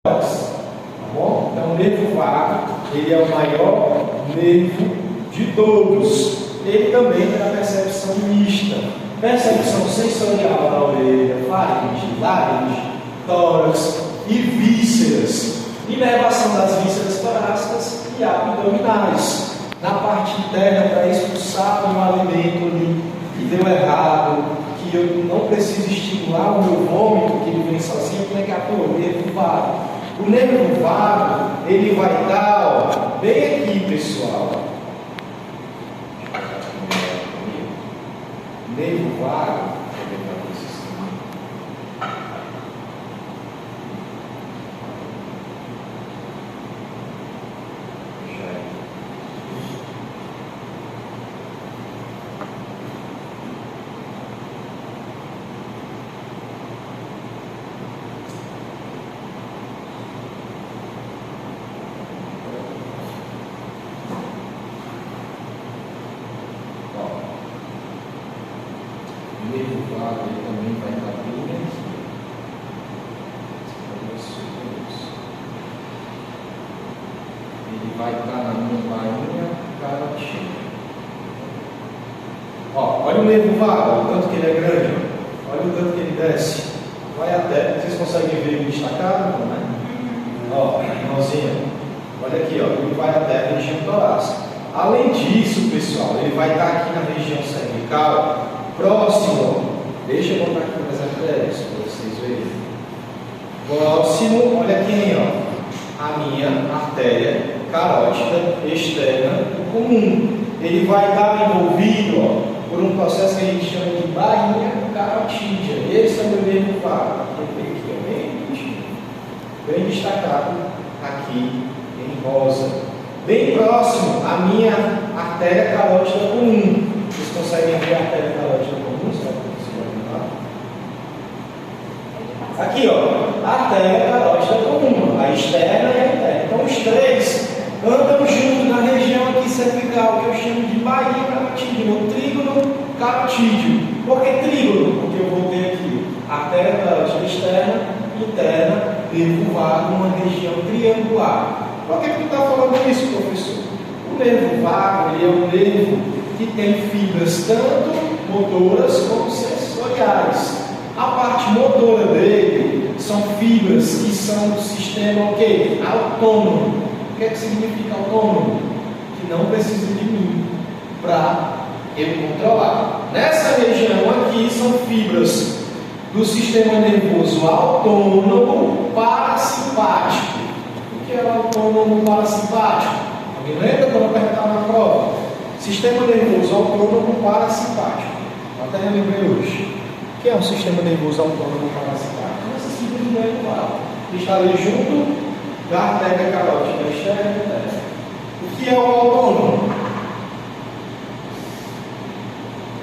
Tá bom? Então o nervo vago, ele é o maior nervo de todos. Ele também tem a percepção mista. Percepção sensorial da orelha, faringe, laringe, tórax e vísceras. Inervação das vísceras torácicas e abdominais. Na parte interna, para expulsar um alimento ali que deu errado, que eu não preciso estimular o meu vômito, que ele vem sozinho, como é que atua? O nervo vago. O nervo vago, ele vai estar, ó, bem aqui, pessoal. Nervo vago. O nervo vago ele também vai estar bem aqui. Ele vai estar na minha bainha carotina. Ó, olha o nervo vago, o tanto que ele é grande. Olha o tanto que ele desce. Vai até, vocês conseguem ver ele destacado? Não é? Ó, irmãozinha, olha aqui, ó, ele vai até a região torácica. Além disso, pessoal, ele vai estar aqui na região cervical. Próximo, deixa eu botar aqui nas artérias para vocês verem. Próximo, olha quem, ó, a minha artéria carótida externa comum. Ele vai estar envolvido, ó, por um processo que a gente chama de bainha carotídea. Esse é o meu nervo vago. Bem destacado aqui em rosa. Bem próximo à minha artéria carótida comum. Vocês conseguem ver a artéria carótida comum? Aqui, ó, a artéria carótida comum, a externa e a interna. Então, os três andam juntos na região aqui cervical, que eu chamo de bainha carotídea, ou trígono carotídeo. Por que trígono? Porque eu vou ter aqui a artéria carótida externa, interna, nervo vago, uma região triangular. Por que tu está falando isso, professor? O nervo vago ele é um nervo que tem fibras tanto motoras como sensoriais. A parte motora dele são fibras que são do sistema autônomo. O que é que significa autônomo? Que não precisa de mim para eu controlar. Nessa região aqui são fibras do sistema nervoso autônomo parasimpático. O que é o autônomo parasimpático? Alguém lembra quando apertar na prova? Sistema nervoso autônomo parasimpático. Até eu lembrei hoje. O que é um sistema nervoso autônomo parasimpático? Essas fibras do nervo vago que está ali junto da artéria carótida externa e interna. O que é o autônomo?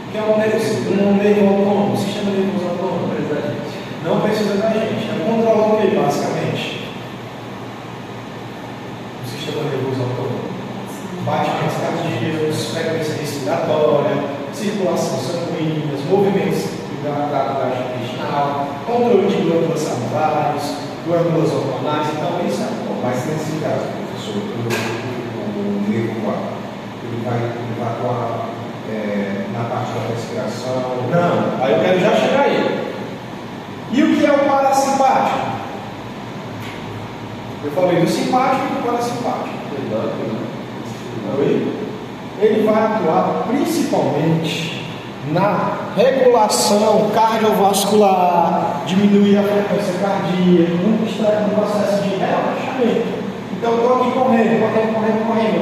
O que é um nervo autônomo? Sistema nervoso autônomo? Não precisa da gente. É controlar o que, basicamente? O sistema nervoso autônomo. Batimentos cardíacos, frequência respiratória, circulação sanguínea, movimentos da gastrointestinal, controle de glândulas salivares, glândulas hormonais. Então, isso é bom. Mas nesse caso, professor, o nervo vago, ele vai atuar na parte da respiração? Não, aí eu quero já chegar aí. E o que é o parasimpático? Eu falei do simpático e do parasimpático. Ele vai atuar principalmente na regulação cardiovascular, diminuir a frequência cardíaca, no processo de relaxamento. Então, eu estou aqui correndo, eu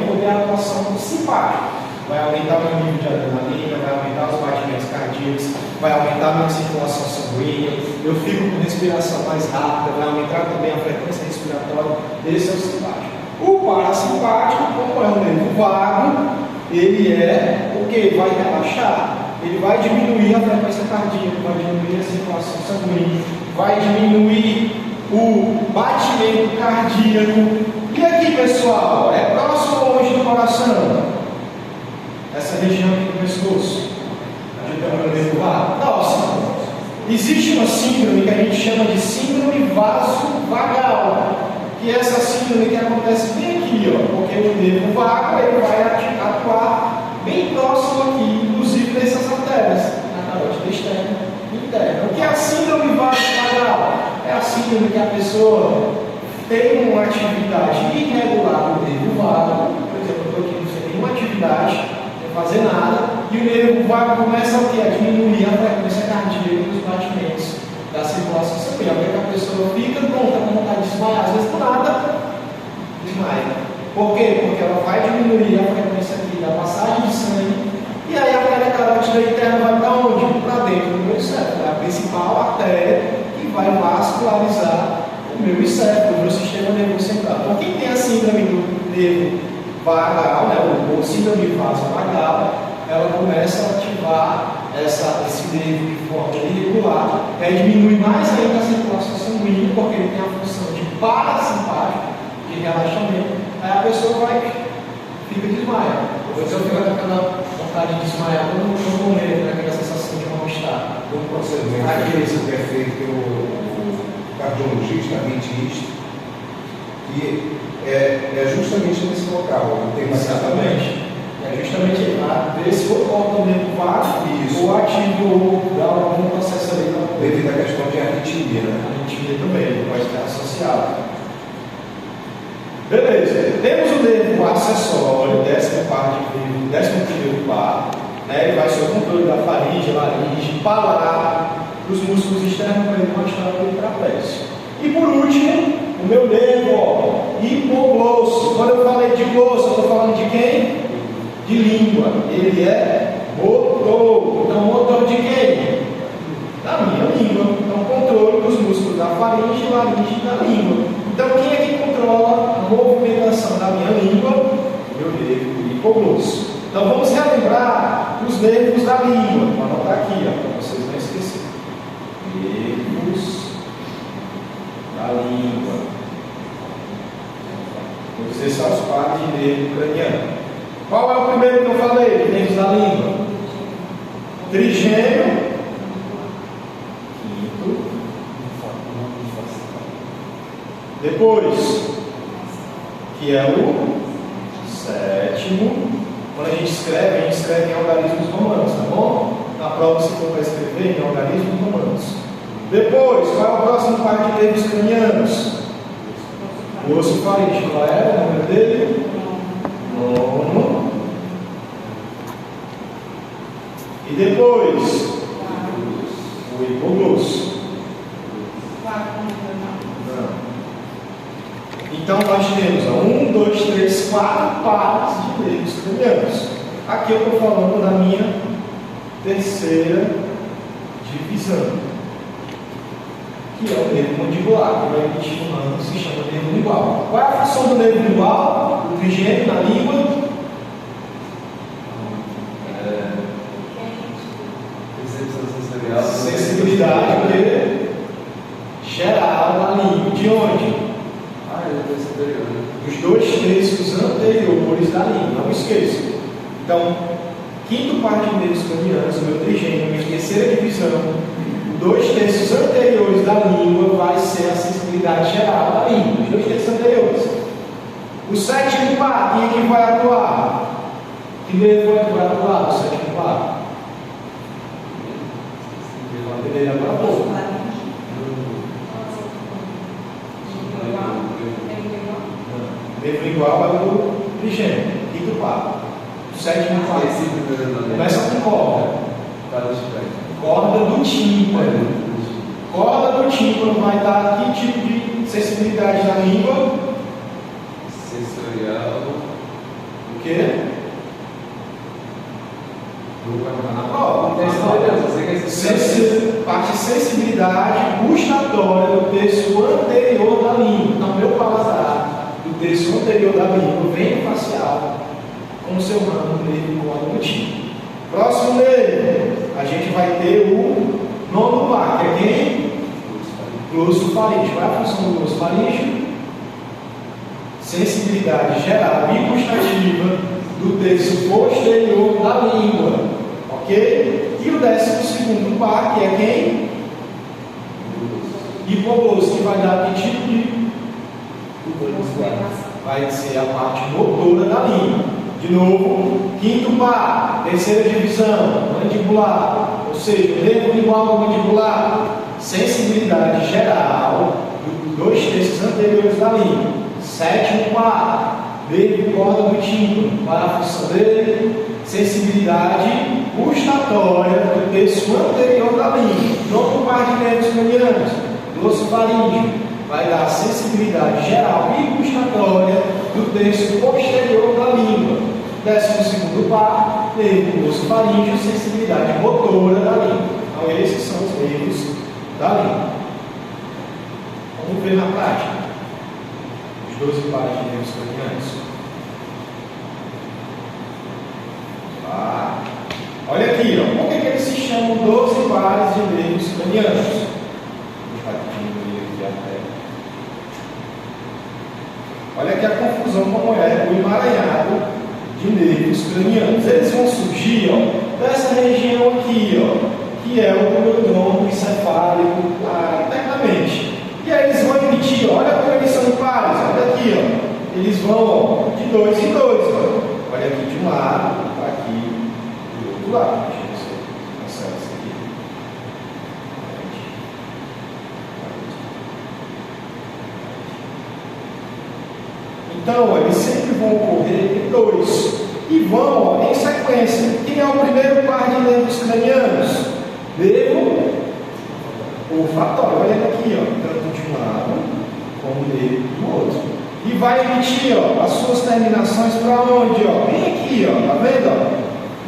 vou ter a atuação do simpático. Vai aumentar o meu nível de adrenalina, vai aumentar os batimentos cardíacos, vai aumentar a minha circulação sanguínea, eu fico com respiração mais rápida, vai aumentar também a frequência respiratória. Esse é o simpático. O parasimpático, como é um nervo vago, ele é o que? Vai relaxar, ele vai diminuir a frequência cardíaca, vai diminuir a circulação sanguínea, vai diminuir o batimento cardíaco. E aqui, pessoal, é próximo ou longe do coração? Essa região aqui do pescoço, a gente tem um nervo vago. Próximo. Existe uma síndrome que a gente chama de síndrome vasovagal. síndrome que acontece bem aqui, ó, porque o nervo vago ele vai atuar bem próximo aqui, inclusive nessas artérias, na carótida externa e interna. O que é a síndrome vagal? É a síndrome que a pessoa tem uma atividade irregular no nervo vago, por exemplo, eu estou aqui sem nenhuma atividade, sem fazer nada, e o nervo vago começa a diminuir a frequência cardíaca dos batimentos da circulação sanguínea. Porque a pessoa fica pronta com vontade de desmaiar, às vezes por nada, desmaia. Por quê? Porque ela vai diminuir a frequência aqui da passagem de sangue, e aí a artéria carótida interna vai para onde? Para dentro do meu encéfalo, é a principal artéria que vai vascularizar o meu encéfalo, o meu sistema nervoso central. Então, quem tem a síndrome do nervo vagal, né, ou síndrome vasovagal, ela começa a ativar esse nervo de forma irregular, diminui mais ainda a circulação sanguínea, porque ele tem a função de parasimpático, de relaxamento, aí a pessoa fica desmaia. A pessoa fica com aquela vontade de desmaiar, todo momento, né, aquela sensação de mal-estar. Um procedimento que é feito pelo cardiologista, dentista, que é justamente nesse local. Exatamente. É justamente lá, ver se o comportamento vago ou ativo ou dá algum processo ali. Devido à questão de arritmia, né? A arritmia também pode estar associado. Beleza. Temos o nervo acessório, 11º par, né? Ele vai ser o controle da faringe, laringe, palar, dos músculos externos perimostial e trapézio. E por último, o meu nervo hipoglosso. Quando eu falei de glosso, eu estou falando de quem? De língua. Ele é motor. Então, motor de quem? Da minha língua. Então, controle dos músculos da faringe, laringe e da língua. Então, quem é que controla a movimentação da minha língua? Meu nervo hipoglosso. Então, vamos relembrar os nervos da língua. Vou anotar aqui, para vocês não esquecerem. Nervos da língua. Vou dizer só os pares de nervo craniano. Qual é o primeiro que eu falei? Nervos da língua. Trigêmeo. Quinto. Depois, que é o sétimo. Quando a gente escreve em algarismos romanos, tá bom? Na prova, se for para escrever em algarismos romanos. Depois, qual é o próximo par de nervos cranianos? O osso faríngeo. Qual é o número dele? Nono. E depois, o hipoglosso. Então nós temos 1, 2, 3, 4 pares de nervos cranianos. Aqui eu estou falando da minha terceira divisão, que é o nervo mandibular, que vai emitir um nome que se chama nervo lingual. Qual é a função do nervo lingual? O trigêmeo na língua? Sensibilidade geral da língua. De onde? Dos 2 terços anteriores da língua. Não esqueça. Então, quinto par de nervos cranianos, o meu trigêmeo, minha terceira divisão, 2 terços anteriores da língua vai ser a sensibilidade geral da língua. Os 2 terços anteriores. O sétimo par, quem é que vai atuar? Que nervo é que vai atuar no sétimo par? Ele agora há pouco. Nervo lingual é o trigêmeo, quinto par. O sétimo par. Começa com corda. Corda do tímpano. Corda do tímpano vai dar que tipo de sensibilidade na língua? Sensorial. O quê? Na prova. Parte de sensibilidade gustatória do terço anterior da língua. Então, meu paladar do terço anterior da língua vem facial com o seu ramo nervo corda do tímpano. Próximo nervo, a gente vai ter o nono par, que é quem? Glosso faríngeo. Qual é a função do glosso faríngeo? Sensibilidade geral e gustativa do terço posterior da língua. Ok? E o 12º par, que é quem? Hipoglosso, que vai dar que tipo de vai ser a parte motora da língua. De novo, quinto par, terceira divisão, mandibular, ou seja, o nervo lingual ao mandibular, sensibilidade geral, 2/3 anteriores da língua. Sétimo par, nervo corda do tímpano, para a função dele, sensibilidade gustatória do terço anterior da língua. Nono par de nervos cranianos, glossofaríngeo, vai dar sensibilidade geral e gustatória do terço posterior da língua. 12º par, nervo glossofaríngeo, sensibilidade motora da língua. Então, esses são os nervos da língua. Vamos ver na prática os 12 pares de nervos cranianos. Olha aqui, ó. Por que eles se chamam 12 pares de nervos cranianos? Olha aqui a confusão como é o emaranhado de nervos cranianos. Eles vão surgir, ó, dessa região aqui, ó, que é o neurônio encefálico internamente. E aí eles vão emitir, olha como eles são pares, olha aqui, ó. Eles vão, ó, de 2 em 2, ó. Olha aqui de um lado, aqui do outro lado. Deixa eu ver se eu consigo isso aqui. Então, ó, eles sempre vão ocorrer em 2 e vão, ó, em sequência. Quem é o primeiro par de nervos cranianos? Nervo olfatório. Olha aqui, ó, tanto de um lado como nervo do outro. E vai emitir, ó, as suas terminações para onde? Ó? Bem aqui, ó, tá vendo? Ó?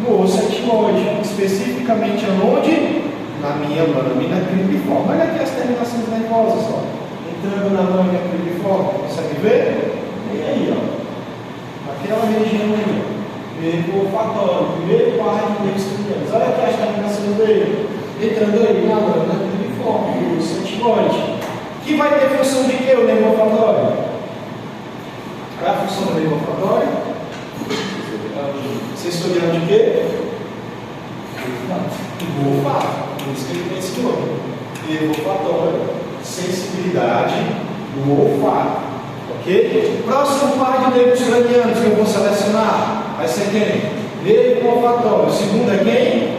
No osso etimoide, especificamente aonde? Na minha lâmina cribriforme. Olha aqui as terminações nervosas, ó, entrando na lâmina cribriforme. Consegue ver? E aí, ó, aquela região aí, ó, nervo olfatório, primeiro par de nervos cranianos. Olha aqui as terminações dele, entrando aí na lâmina cribriforme, no osso etimoide. Que vai ter função de quê, o nervo olfatório? Qual é a função do nervo olfatório? Sensorial de quê? Do olfato. Por isso que ele tem esse nome. Nervo olfatório, sensibilidade do olfato. Ok? Próximo par de nervos cranianos que eu vou selecionar vai ser quem? Nervo olfatório. O segundo é quem?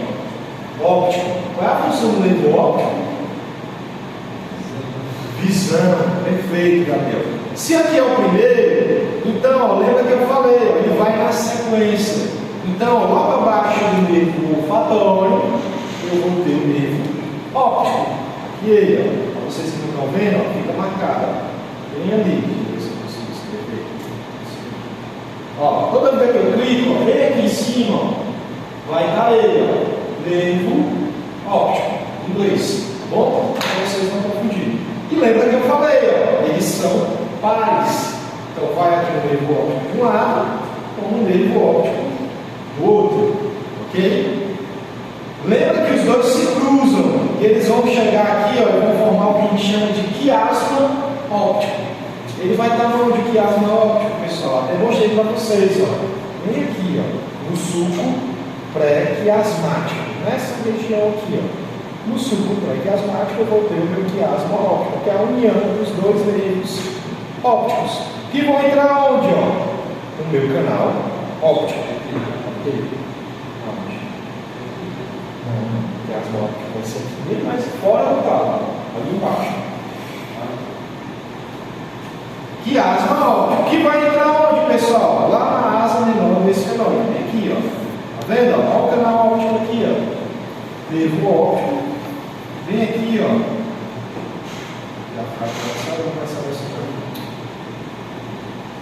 Óptico. Qual é a função do nervo óptico? Visão. Perfeito, Gabriel. Se aqui é o primeiro, então, ó, lembra que eu falei, ó, ele vai na sequência. Então, ó, logo abaixo do nervo olfatório, eu vou ter o nervo óptico. E aí, ó, vocês que não estão vendo, ó, fica marcado, bem ali. Ó, toda vez que eu clico, ó, bem aqui em cima, ó, vai estar ele, ó, nervo óptico, em inglês, tá bom? Para vocês não confundirem. E lembra que eu falei, ó, eles são pares. Então vai aqui no nervo óptico de um lado, com o nervo óptico do outro, ok? Lembra que os dois se cruzam, e eles vão chegar aqui, ó, e vão formar o que a gente chama de quiasma óptico. Ele vai estar onde o quiasma óptico, pessoal? Até mostrei para vocês, ó. Vem aqui, ó, no sulco pré-quiasmático, nessa região aqui, ó. No sulco pré-quiasmático eu vou ter o meu quiasma óptico, que é a união dos dois nervos ópticos, que vão entrar onde, ó? No meu canal óptico. Ok? Onde? O quiasma óptico vai ser aqui, bem mais fora do talo, ali embaixo. Quiasma óptico, que vai entrar onde, pessoal? Lá na asa menor desse fenômeno. Vem aqui, ó. Tá vendo? Olha o canal óptico aqui, ó. Nervo óptico. Vem aqui, ó.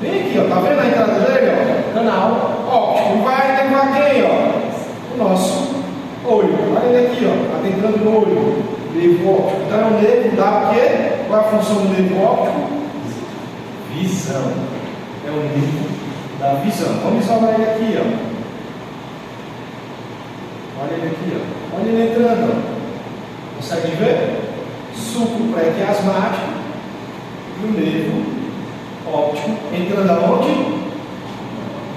Vem aqui, ó. Tá vendo a entrada dele, ó? Canal óptico. E vai levar quem, ó? O nosso olho. Olha ele aqui, ó. Tá entrando no olho. Nervo óptico. Então, o nervo dá o quê? Qual é a função do nervo óptico? Visão. É o nível da visão. Vamos isolar ele aqui, ó. Olha ele aqui, ó. Olha ele entrando, ó. Consegue ver? Sulco pré-quiasmático e o nervo óptico entrando aonde?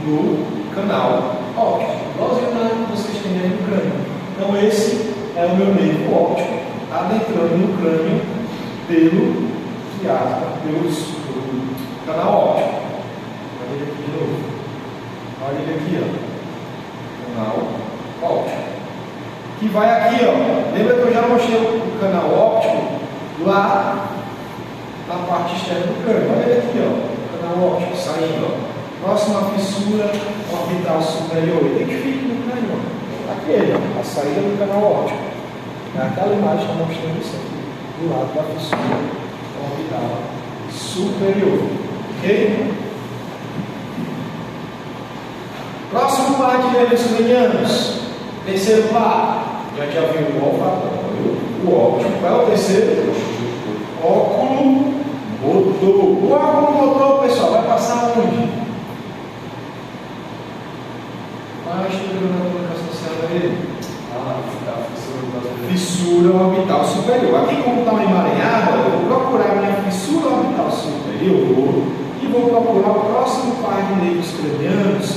No canal óptico. Igualzinho que vocês têm aí no crânio. Então esse é o meu nervo óptico adentrando no crânio pelo quiasma, pelo canal óptico. aqui, ó, canal óptico, que vai aqui, ó. Lembra que eu já mostrei o canal óptico lá na parte externa do crânio? Olha ele aqui, ó, canal óptico saindo, ó, próximo à fissura orbital superior. Identifique no crânio, ó. Aqui ele, ó, a saída do canal óptico. É aquela imagem que está mostrando isso aqui, do lado da fissura orbital superior. Ok? Próximo par de nervos cranianos. Terceiro par. Já viu o olfatório, o óptico. Qual é o terceiro? Óculo motor. O óculo motor, pessoal, vai passar onde? Qual é a estrutura anatômica associada a ele? Fissura orbital superior. Aqui, como está uma emaranhada, eu vou procurar a minha fissura orbital superior e vou procurar o próximo par de nervos cranianos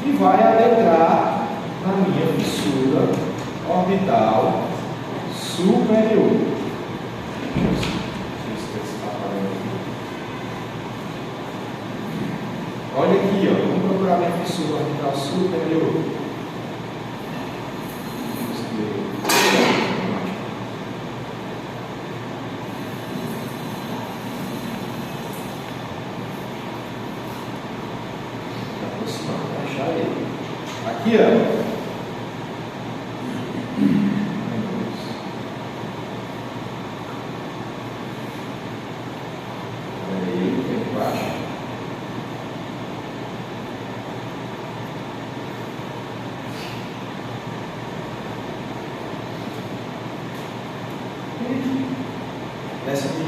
que vai adentrar na minha fissura orbital superior. Olha aqui, ó, vamos procurar minha fissura orbital superior. Aqui, ó. Aí, aqui embaixo. Desce aqui.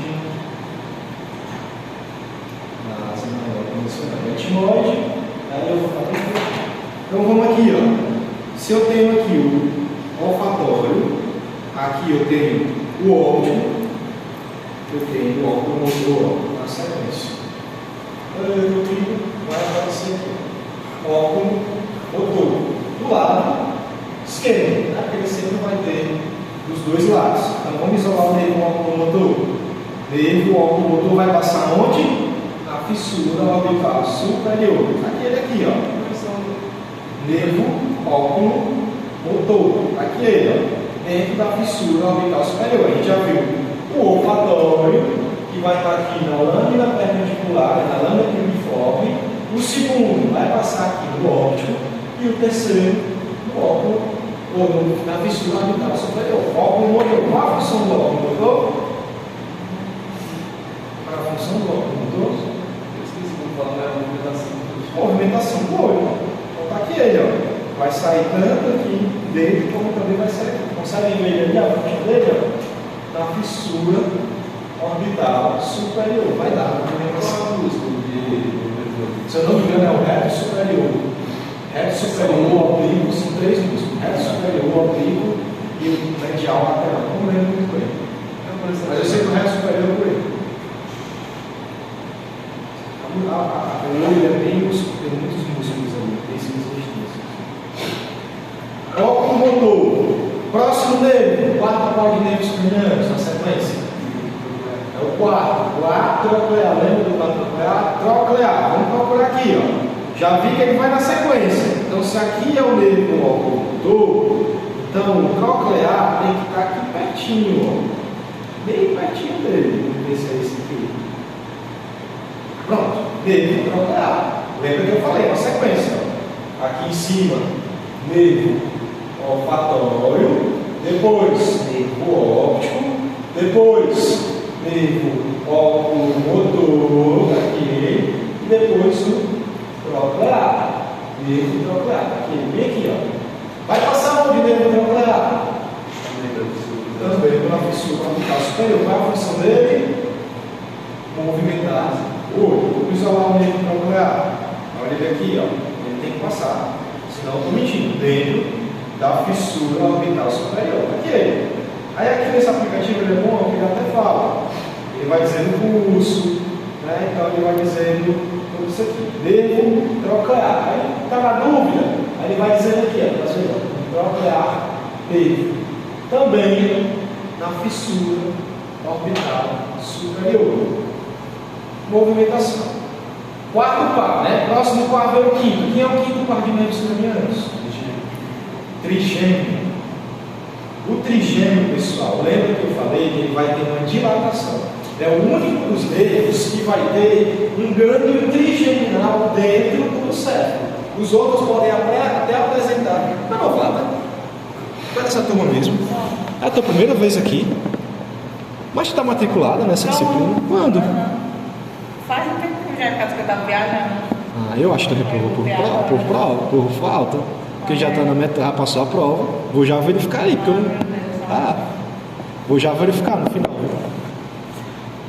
Na semana condicionada etimoide. Aí eu vou fazer. Então vamos aqui, ó. Se eu tenho aqui o olfatório, aqui eu tenho o óptico, eu tenho o óculo motor na sequência. Eu tenho, vai aparecer aqui, óculo motor. Do lado esquerdo, aquele sempre vai ter dos dois lados. Então vamos isolar o nervo óculo motor. Nervo óculo motor vai passar onde? Na fissura orbital superior. Aqui, ó. Nervo óculo motor. Aqui ele, ó, dentro da fissura orbital superior. A gente já viu o olfatório, que vai estar aqui na lâmina perpendicular, na lâmina uniforme. O segundo vai passar aqui no óptico. E o terceiro no óculo, ou na fissura orbital superior. Óculo motor. Qual a função do óculo motor? Qual a função do óculo motor? Eu esqueci de falar, é a movimentação. Movimentação do olho. Aqui ele, ó, vai sair tanto aqui dentro como também vai sair aqui. Conseguem ver ali a fonte dele, ó, na fissura orbital superior. Vai dar uma músculo de, se eu não me engano, é o reto superior. Reto superior, oblíquo, são três músculos. Reto superior, oblíquo e o medial lateral. Não lembro muito bem. Mas eu sei que o reto superior é por ele. O olho é bem músculo, tem muitos músculos ali. Óculo motor. Próximo nervo, quarto par de nervos cranianos na sequência. É o quarto, o atroclear. Lembra do atroclear? Troclear. Vamos procurar aqui, ó. Já vi que ele vai na sequência. Então, se aqui é o nervo óculo motor, então o troclear tem que estar aqui pertinho, ó. Bem pertinho dele. Vamos ver se é esse aqui. Pronto, nervo troclear. Lembra que eu falei, uma sequência, ó. Aqui em cima, nervo olfatório, depois nervo óptico, depois nervo óculo motor, aqui, e depois o troclear, nervo troclear, aqui, bem aqui, ó. Vai passar onde o nervo troclear? Também na fissura orbital superior. Qual é a função dele? Movimentar o olho. Vou isolar o nervo troclear. Olha ele aqui, ó. Ele tem que passar. Senão eu estou mentindo. Dentro da fissura orbital superior. Aqui ele. Aí aqui nesse aplicativo ele é bom, porque ele até fala. Ele vai dizendo o pulso, né? Então ele vai dizendo tudo isso aqui. Nervo troclear. Aí está na dúvida, aí ele vai dizendo aqui, ó. Tá vendo? Troclear nervo. Também na fissura orbital superior. Movimentação. Quarto par, né? Próximo par vem o quinto. Quem é o quinto par de membros cranianos? Trigêmeo. O trigêmeo, pessoal, lembra que eu falei que ele vai ter uma dilatação. É o único dos nervos que vai ter um gânglio trigeminal dentro do cérebro. Os outros podem até apresentar. Não, novata. Vai dessa turma mesmo. É a tua primeira vez aqui. Mas tu está matriculada nessa disciplina? Quando? Faz um tempo que já que eu estava viajando. Eu acho que tu reprovou por falta. Porque já está na meta, já passou a prova. Vou já verificar aí, porque eu não. Vou já verificar no final.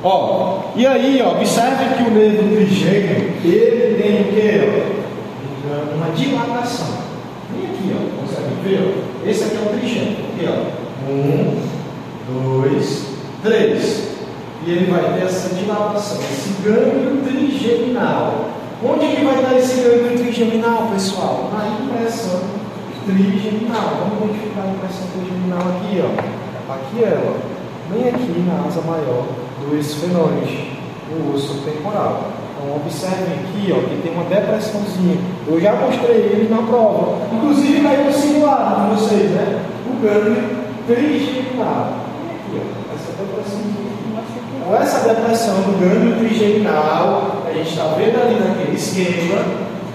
Ó, e aí, ó, observe que o nervo trigêmeo, ele tem o quê? Uma dilatação. Vem aqui, ó, consegue ver? Ó? Esse aqui é o trigêmeo. Aqui, ó. 1, 2, 3. E ele vai ter essa dilatação, esse gânglio trigeminal. Onde que vai dar esse gânglio trigeminal, pessoal? Na impressão trigeminal. Vamos identificar a impressão trigeminal aqui, ó. Aqui ela, bem aqui na asa maior do esfenoide, o osso temporal. Então observem aqui, ó, que tem uma depressãozinha. Eu já mostrei ele na prova. Inclusive caiu no simulado de vocês, né? O gânglio trigeminal. Aqui, ó, essa depressãozinha. Então essa depressão do gânglio trigeminal, a gente está vendo ali naquele esquema,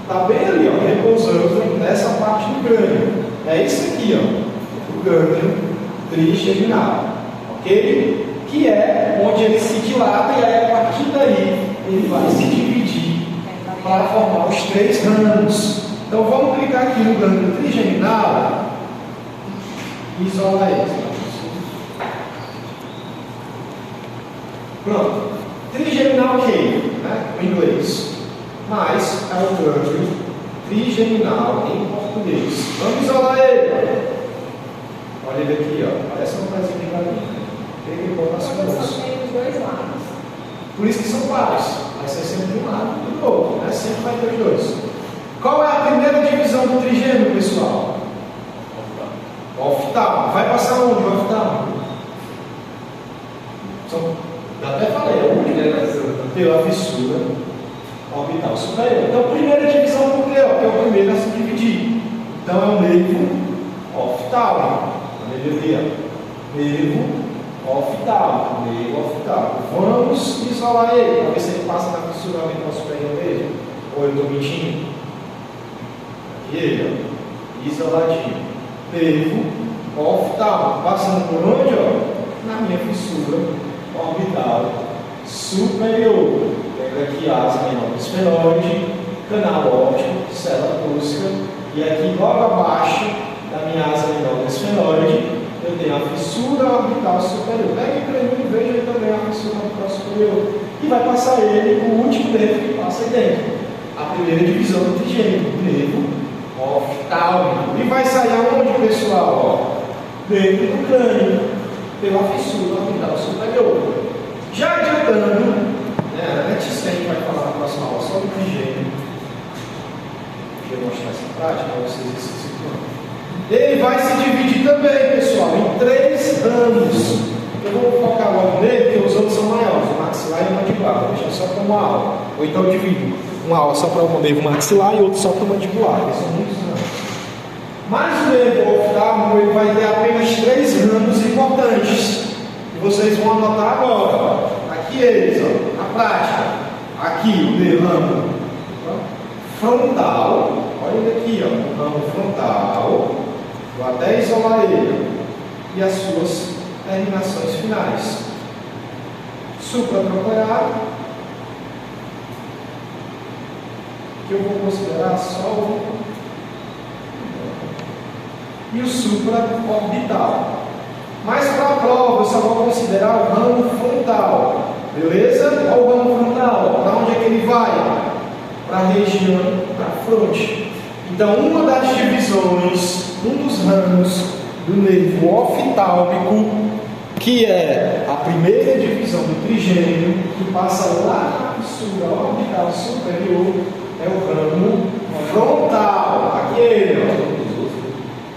está bem ali, ó, repousando nessa parte do gânglio. É isso aqui, ó, o gânglio trigeminal, ok? Que é onde ele se dilata e aí a partir daí ele vai se dividir para formar os 3 ramos. Então vamos clicar aqui no gânglio trigeminal e isolar ele. Pronto. Trigeminal cave, né? Em inglês. Mas é o gânglio trigeminal em português. Vamos isolar ele. Olha ele aqui, ó. Parece uma coisa de galinha. Ele botar as coisas. Só tem os 2 lados. Por isso que são pares. Vai ser sempre de um lado e do outro, né? Sempre vai ter os 2. Qual é a primeira divisão do trigêmeo, pessoal? Oftálmo. Vai passar onde o oftálmo? Já até falei, é o único pela fissura orbital superior. Então, primeira divisão por quê? Porque é o primeiro a se dividir. Então, é o nervo oftálmico. Nervo oftálmico. Vamos isolar ele, para ver se ele passa na fissura orbital superior dele. Ou eu estou mentindo? Aqui ele, ó. Isoladinho. Nervo oftálmico. Passando por onde, ó? Na minha fissura orbital superior. Pega aqui a asa menor do esfenoide, canal óptico, célula tosca, e aqui logo abaixo da minha asa menor do esfenoide eu tenho a fissura orbital superior. Pegue para mim e veja aí também a fissura orbital superior. E vai passar ele, o último nervo que passa aí dentro. A primeira divisão do trigêmeo, nervo oftálmico. E vai sair aonde, pessoal? Dentro do crânio, pela fissura orbital superior. Já adiantando, né, antes que a gente vai falar na próxima aula sobre o trigêmeo, deixa eu mostrar essa prática para vocês se situando. Ele vai se dividir também, pessoal, em 3 ramos. Eu vou focar logo nele, porque os outros são maiores, o maxilar e o mandibular. Vou deixar só para uma aula. Ou então eu divido uma aula só para o nervo maxilar e outra só para o mandibular. Eles são muitos ramos. Mas o nervo oftálmico ele vai ter apenas 3 ramos importantes. E vocês vão anotar agora. Aqui eles, ó, na prática. Aqui o nervo frontal. Olha ele aqui, ó, o ramo frontal. Vou até isolar ele. E as suas terminações finais. Supratronclear, que eu vou considerar só o. E o supraorbital. Mas para a prova eu só vou considerar o ramo frontal. Beleza? Olha o ramo frontal. Para onde é que ele vai? Para a região da fronte. Então, uma das divisões, um dos ramos do nervo oftálmico, que é a primeira divisão do trigêmeo, que passa lá na fissura orbital superior, é o ramo frontal. Aqui ele, ó.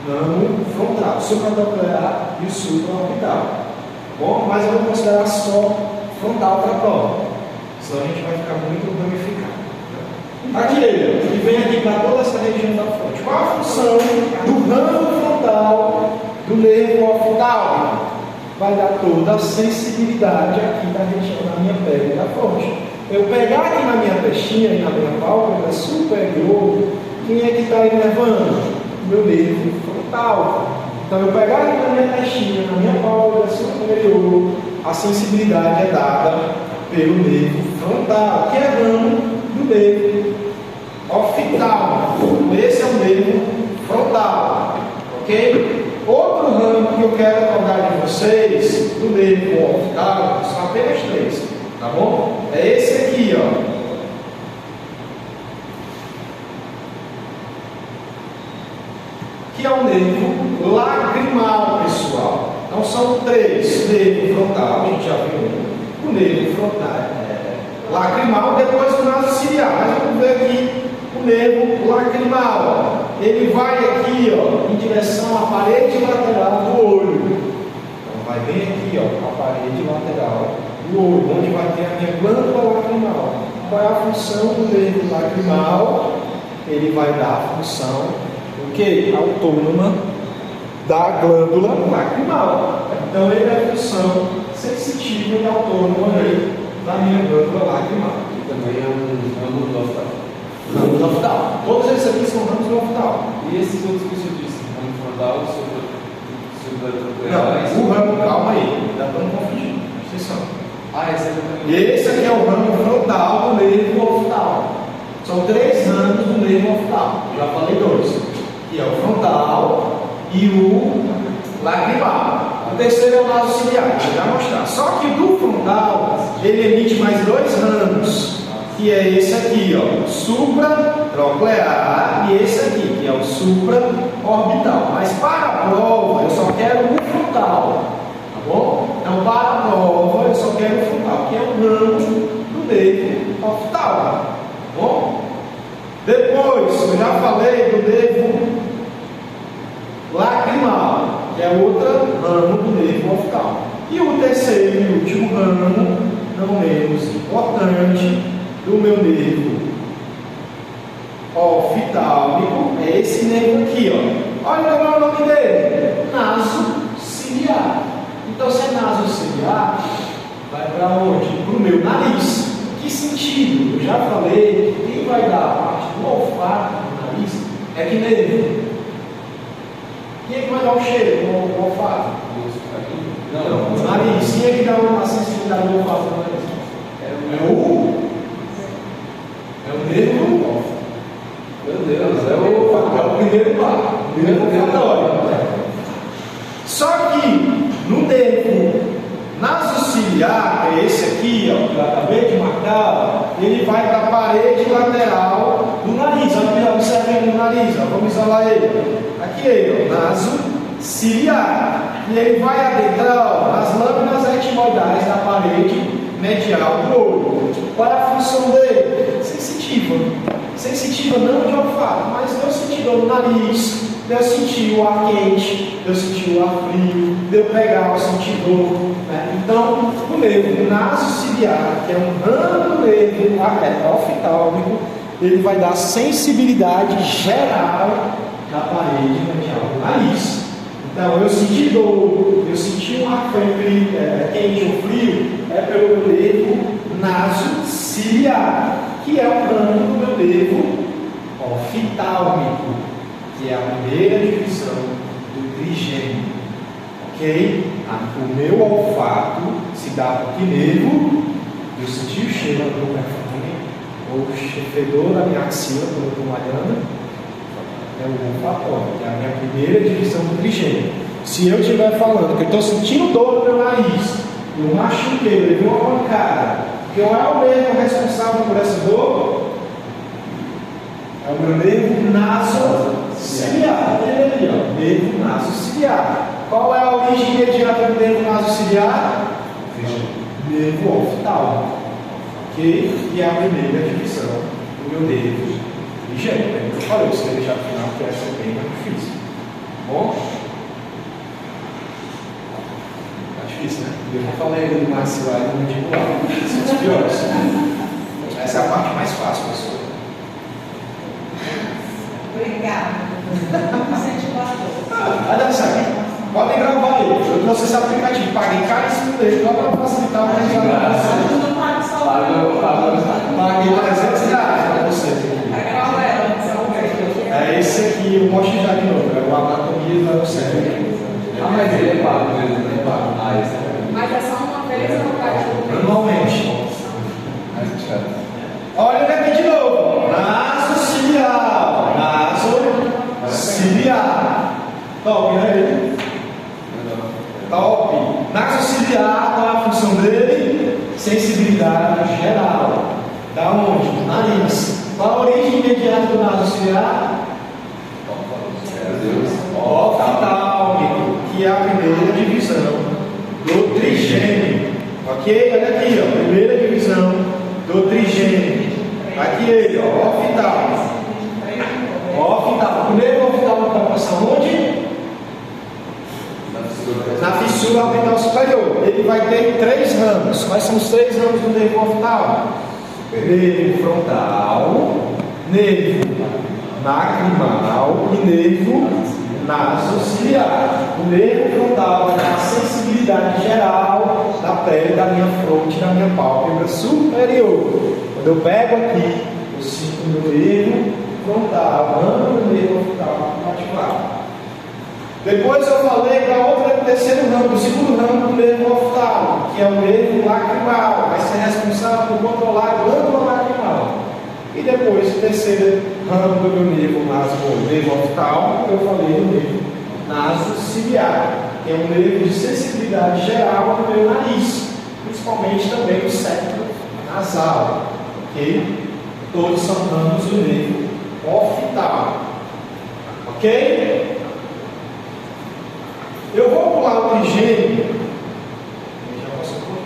Ramo frontal, supratronclear e o supraorbital. Bom, mas eu vou considerar só frontal para a prova, senão a gente vai ficar muito ramificado. aqui ele, que vem aqui para toda essa região da fronte. Qual a função do ramo frontal do nervo oftálmico? Vai dar toda a sensibilidade aqui da região da minha pele da fronte. Eu pegar aqui na minha testinha e na minha pálpebra superior, quem é que está inervando? Meu nervo frontal. Então eu pegar aqui na minha testinha, na minha pálpebra superior, a sensibilidade é dada pelo nervo frontal, que é ramo do nervo oftálmico. Esse é o nervo frontal, ok? Outro ramo que eu quero acordar de vocês, do nervo oftálmico, são apenas 3, tá bom? É esse aqui, ó. Que é o nervo lacrimal, pessoal. Então são 3, nervo frontal, a gente já viu, o nervo frontal, lacrimal, depois o naso ciliar. Mas vamos ver aqui o nervo lacrimal. Ele vai aqui, ó, em direção à parede lateral do olho. Então vai bem aqui, ó, a parede lateral do olho, onde vai ter a minha glândula lacrimal. Qual é a função do nervo lacrimal? Ele vai dar a função, o que? Autônoma da glândula lacrimal. Então ele é a função sensitiva e autônoma aí da minha glândula lacrimal. E também é um ramo do oftalmo. Ramos oftalmo. Todos esses aqui são ramos do oftalmo. E esses outros que você disse, ramo frontal, Não, o ramo, calma aí, dá para não confundir. Atenção. Esse é Esse aqui é o ramo frontal do nervo oftalmo. São 3 ramos do nervo oftalmo. Já falei 2. Que é o frontal e o lacrimal. O terceiro é o naso ciliar, vou já mostrar. Só que do frontal, ele emite mais 2 ramos, que é esse aqui, ó, supratroclear, e esse aqui, que é o supraorbital. Mas para a prova, eu só quero o frontal, tá bom? Então, para a prova, eu só quero o frontal, que é o ramo do nervo oftalmo, tá bom? Depois, eu já falei do nervo lacrimal, que é outra ramo do nervo oftalmo. E o terceiro e último ramo, não menos importante, do meu nervo oftálmico, é esse nervo aqui, ó. Olha como é o nome dele, naso ciliar. Então, se é naso ciliar, vai para onde? Para o meu nariz. Que sentido? Eu já falei que quem vai dar a parte do olfato do nariz é que nervo. Quem é que vai dar o cheiro, o olfato? Não, o nariz. Quem é que dá a sensibilidade do olfato do nariz? É o nervo. Meu Deus, É o primeiro lá. O primeiro olfatório. Só que no nervo nasociliar, que é esse aqui, ó, que eu acabei de marcar, ele vai para a parede lateral do nariz. Observe no nariz, ó, vamos isolar ele. Aqui ele, ó, naso ciliar. E ele vai adentrar, ó, nas lâminas etimoidais da parede medial do olho. Qual é a função dele? Sensitiva. Sensitiva não de olfato, mas deu sentido no nariz, deu sentir o ar quente, deu sentir o ar frio, deu pegar o sentidor. Né? Então, o nervo nasociliar, que é um ramo do nervo oftálmico, ele vai dar sensibilidade geral da parede medial do nariz. Então, eu senti dor, eu senti um ar quente ou frio, é pelo nervo nasociliar, que é o ramo do meu nervo oftálmico, que é a primeira divisão do trigêmeo. Ok? O meu olfato se dá por que nervo? Eu senti o cheiro do meu perfume, ou o fedor da minha axila quando eu estou malhando. É o olfatório, que é a minha primeira divisão do trigêmeo. Se eu estiver falando que eu estou sentindo dor no meu nariz, eu machuquei, eu levei uma pancada, qual é o nervo responsável por essa dor? É o meu nervo nasociliar. Ele ali, ó, nervo nasociliar. Qual é a origem imediata do nervo nasociliar? Nervo oftálmico. Ok? Que é a primeira divisão do meu nervo trigêmeo. Eu falei, você deixar no final, porque essa é bem mais difícil. Bom? Tá difícil, né? Eu já falei do maxilar e do mandibular. São os piores. Essa é a parte mais fácil, pessoal. Vai dar certo. Podem gravar aí. Eu trouxe esse aplicativo. Paguei caríssimo dele. Só para facilitar o Paguei R$300 para vocês. É esse aqui, eu mostro já de novo. É o Anatomia do Cérebro. Mas ele é pago mesmo, ele é pago. Esse é. Mas é só uma vez ou não vai? Anualmente. Mas, Olha aqui de novo. Naso ciliar. Naso ciliar. Top, né? Top. Naso ciliar, qual é a função dele? Sensibilidade geral. Da onde? Do nariz. Qual a origem imediata do naso ciliar? Oftálmico, que é a primeira divisão do trigêmeo. Ok? Olha aqui, ó. Primeira divisão do trigêmeo. Aqui ele, ó. Oftálmico. Oftálmico. O primeiro oftálmico vai passar onde? Na fissura orbital superior. Ele vai ter 3 ramos. Quais são os 3 ramos do nervo oftálmico? Nervo frontal, nervo lacrimal e nervo nasociliar. O nervo frontal vai dar a sensibilidade geral da pele da minha fronte e da minha pálpebra superior. Quando eu pego aqui, eu sinto o meu nervo frontal, ramo do nervo frontal ativar. Depois eu falei para o terceiro ramo, o segundo ramo do nervo oftálmico, que é o nervo lacrimal, vai ser responsável por controlar a glândula lacrimal. E depois o terceiro ramo do meu nervo oftálmico, eu falei do nervo nasociliar, que é um nervo de sensibilidade geral do meu nariz, principalmente também do septo nasal, ok? Todos são ramos do nervo oftálmico, ok? Eu vou pular o trigêmeo.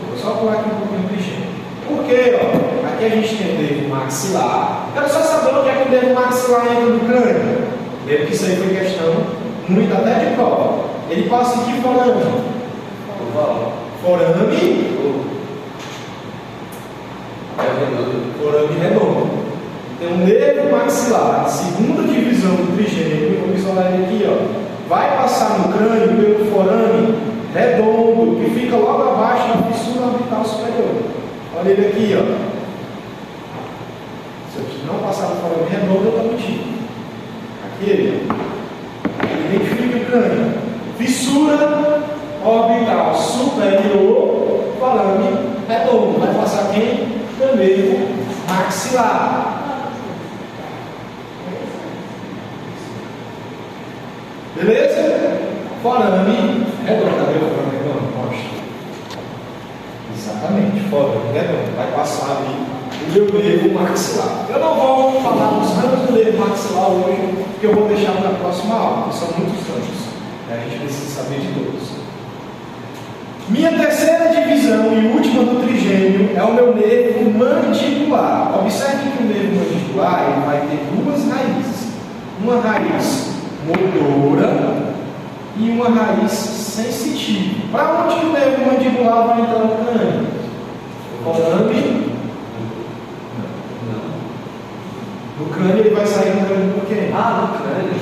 Vou só pular aqui um pouquinho o trigêmeo. Por quê? Ó, aqui a gente tem o nervo maxilar. Quero só saber onde é que o nervo maxilar entra no crânio. Lembra que isso aí foi questão muito até de prova. Ele passa aqui forame. Forame. Forame redondo. Tem um nervo maxilar, segunda divisão do trigêmeo. Vamos isolar ele aqui, ó. Vai passar no crânio pelo forame redondo, que fica logo abaixo da fissura orbital superior. Olha ele aqui, ó. Se eu não passar no forame redondo, eu estou mentindo. Aqui ele, ó. Identifica o crânio. Fissura orbital superior, forame redondo. Vai passar quem? Também maxilar. Beleza? Forame redondo. Cadê o forame redondo? Mostra. Exatamente, forame redondo. Vai passar ali o meu nervo maxilar. Eu não vou falar dos ramos do nervo maxilar hoje, porque eu vou deixar para a próxima aula, porque são muitos ramos. A gente precisa saber de todos. Minha terceira divisão e última do trigêmeo é o meu nervo mandibular. Observe que o nervo mandibular ele vai ter 2 raízes. Uma raiz motora e uma raiz sensitiva. Para onde o nervo mandibular vai entrar no crânio? Forame? Não. No crânio ele vai sair no crânio por quê? no crânio,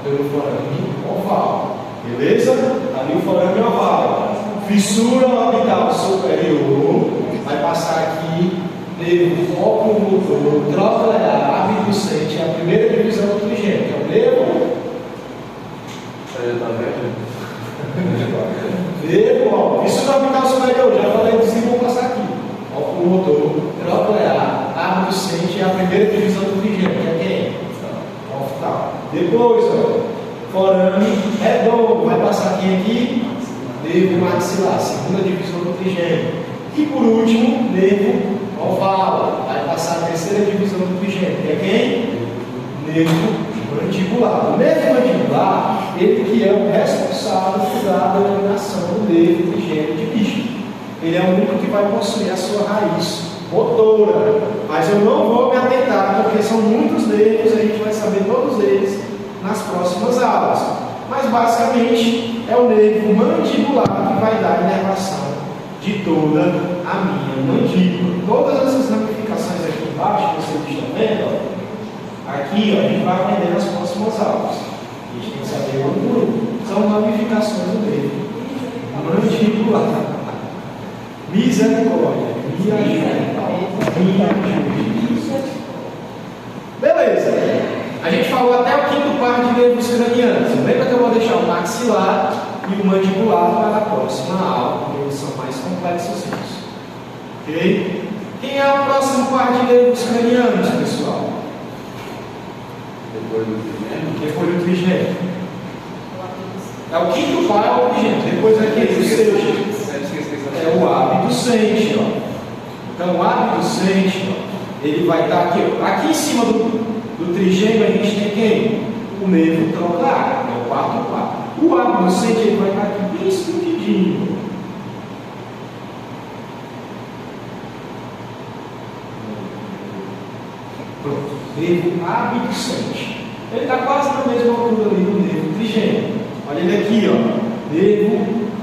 pelo forame oval. Beleza? Ali o forame oval. Fissura orbital superior. Vai passar aqui nervo oculomotor, troclear, abducente, é a primeira divisão do trigêmeo, que é o nervo. Nervo, ó, fissura orbital superior, já falei disso, vou passar aqui. Oculomotor, troclear, abducente, é a primeira divisão do trigêmeo, que é quem? Oftal. Depois, ó, forame redondo, vai passar aqui, nervo maxilar, segunda divisão do trigêmeo. E por último, nervo oval, vai passar a terceira divisão do trigêmeo, que é quem? Nervo mandibular. O nervo mandibular, ele que é o responsável por dar a denominação do nervo trigêmeo de bicho. Ele é o único que vai possuir a sua raiz motora. Mas eu não vou me atentar, porque são muitos nervos, a gente vai saber todos eles nas próximas aulas. Mas basicamente é o nervo mandibular que vai dar a inervação de toda a minha mandíbula. Todas essas ramificações aqui embaixo, que vocês estão vendo, Aqui, ó, a gente vai aprender nas próximas aulas. A gente tem que saber o grupo. São ramificações do nervo mandibular. Misericórdia. Me ajude. Beleza. A gente falou até o quinto par de nervos cranianos. Lembra que eu vou deixar o maxilar e o mandibular para a próxima aula, porque eles são mais complexos. Ok? Quem é o próximo par de nervos cranianos, pessoal? Depois do trigêmeo. Depois do trigêmeo. É o quinto par, é o trigêmeo. Depois é aquele, ou seja, é o abducente, ó. Então o abducente, ó, ele vai estar aqui, ó. Aqui em cima do trigêmeo a gente tem quem? O nervo trocar, é o quarto par. O abducente ele vai estar aqui bem escondidinho. Pronto, nervo abducente. Ele está quase na mesma altura ali do nervo trigêmeo. Olha ele aqui, ó. Nervo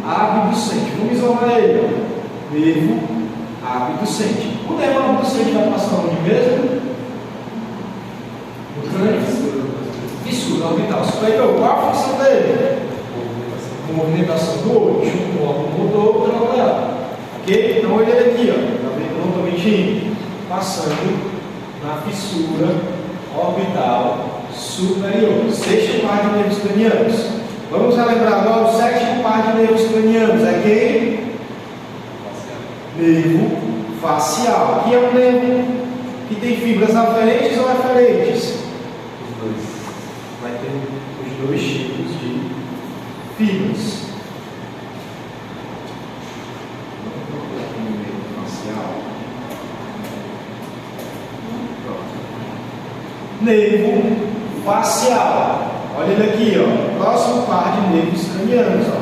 abducente. Vamos isolar ele, ó. Nervo abducente. O nervo abducente vai passar onde mesmo? No crânio. Fissura orbital superior. Qual a função dele? Movimentação do olho, junto com o órgão motor trabalhado. Ok? Então olha ele aqui, ó. Está vendo totalmente passando na fissura orbital superior. Sexto par de nervos cranianos. Vamos relembrar agora o sétimo par de nervos cranianos. É quem? Nervo facial. Aqui é um nervo que tem fibras aferentes ou aferentes? Os dois. Vai ter os dois tipos de fibras. Nervo facial. Olha ele aqui, ó. Próximo par de nervos cranianos, ó.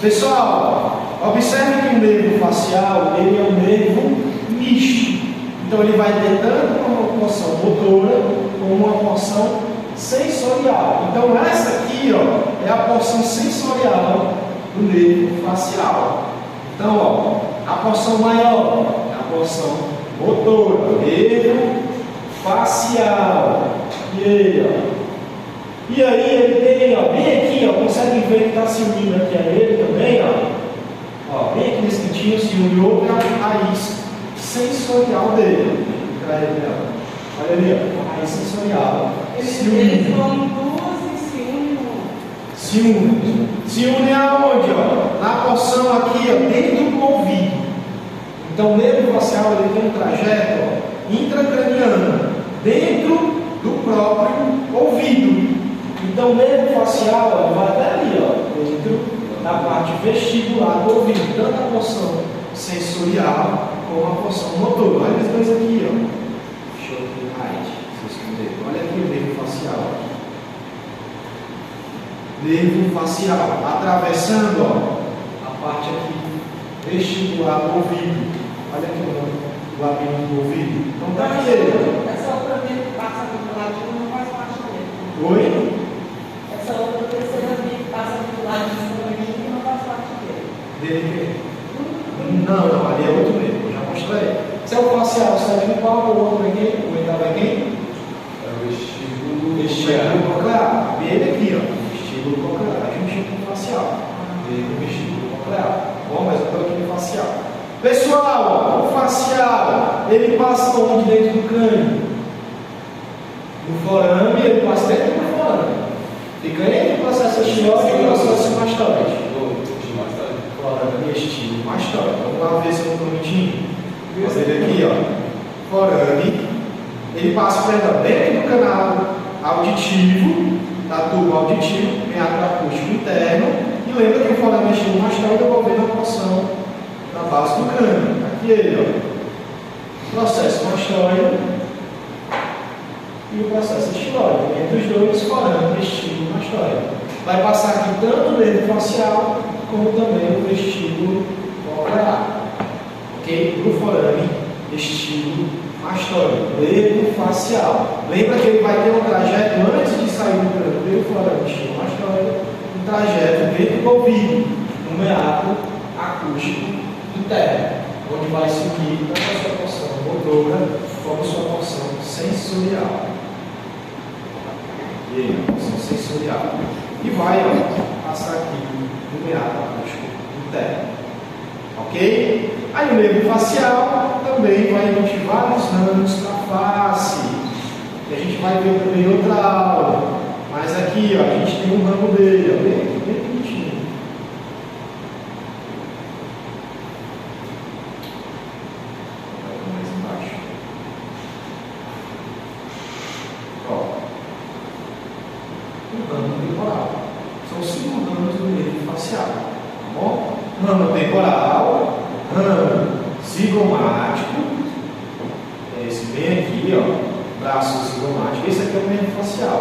Pessoal, observe que o nervo facial ele é um nervo misto. Então ele vai ter tanto uma porção motora como uma porção sensorial. Então essa aqui, ó, é a porção sensorial do nervo facial. Então, ó, a porção maior é a porção motora, nervo facial. E aí ele tem, ó, bem aqui, ó, consegue ver que está se unindo aqui a ele também, ó, bem aqui nesse cantinho se une outra raiz sensorial dele. Olha ali, ó, a raiz sensorial. Eles vão em duas e se unem. Se une aonde, ó? Na porção aqui, ó, dentro do ouvido. Então o nervo facial ele tem um trajeto, ó, intracraniano, dentro do próprio ouvido. Então o nervo facial ó, vai até ali, ó, dentro da parte vestibular do ouvido, tanto a porção sensorial como a porção motor. Olha os dois aqui, ó. Deixa eu ver right, vocês esconderam. Olha aqui o nervo facial. Nervo facial, atravessando, ó, a parte aqui vestibular do ouvido. Olha aqui o labinho do ouvido. Então tá aqui ele, ó. Essa outra via que passa aqui do ladinho não faz parte dele. Oi? Essa outra terceira via que passa aqui do ladinho também não faz parte dele. Dele quê? Não, ali é outro nervo, eu já mostrei. Se é o facial, serve qual ou o outro aqui? O oitavo é quem? É o vestíbulo. Vestíbulo coclear. Ele aqui, ó. Vestíbulo coclear, juntinho com o facial. Ele o vestíbulo coclear. Bom, mas eu estou aqui no facial. Pessoal, ó, o facial, ele passa onde dentro do crânio? No forame, ele passa dentro do forame. Fica entre o processo estilóide e o processo mastoide. Forame estilo mastoide. Vamos lá ver se eu não estou mentindo. Vamos ver aqui, ó. Forame, ele passa, perdão, dentro do canal auditivo, da tuba auditivo, tem ato acústico interno. E lembra que o forame estilo mastoide envolvendo a porção na base do crânio. Aqui ele, ó. Processo mastoide e o processo estilóide. Entre os dois, forame, vestíbulo, mastoide. Vai passar aqui tanto o nervo facial como também o vestíbulo coclear. Ok? No forame, vestíbulo, mastoide. Nervo facial. Lembra que ele vai ter um trajeto antes de sair do crânio, pelo forame, vestíbulo, mastoide, um trajeto dentro do ouvido, no meato acústico interno, onde vai subir tanto a sua porção motora como a sua porção sensorial. e vai passar aqui no meato acústico interno. Ok? Aí o nervo facial também vai emitir vários ramos para a face, que a gente vai ver também em outra aula. Mas aqui, ó, a gente tem um ramo dele, ó, bem bonitinho. Mais embaixo. Ó. O ramo temporal. São 5 ramos do nervo facial. Tá bom? Ramo temporal, ramo zigomático, é esse bem aqui, ó, braço zigomático. Esse aqui é o nervo facial.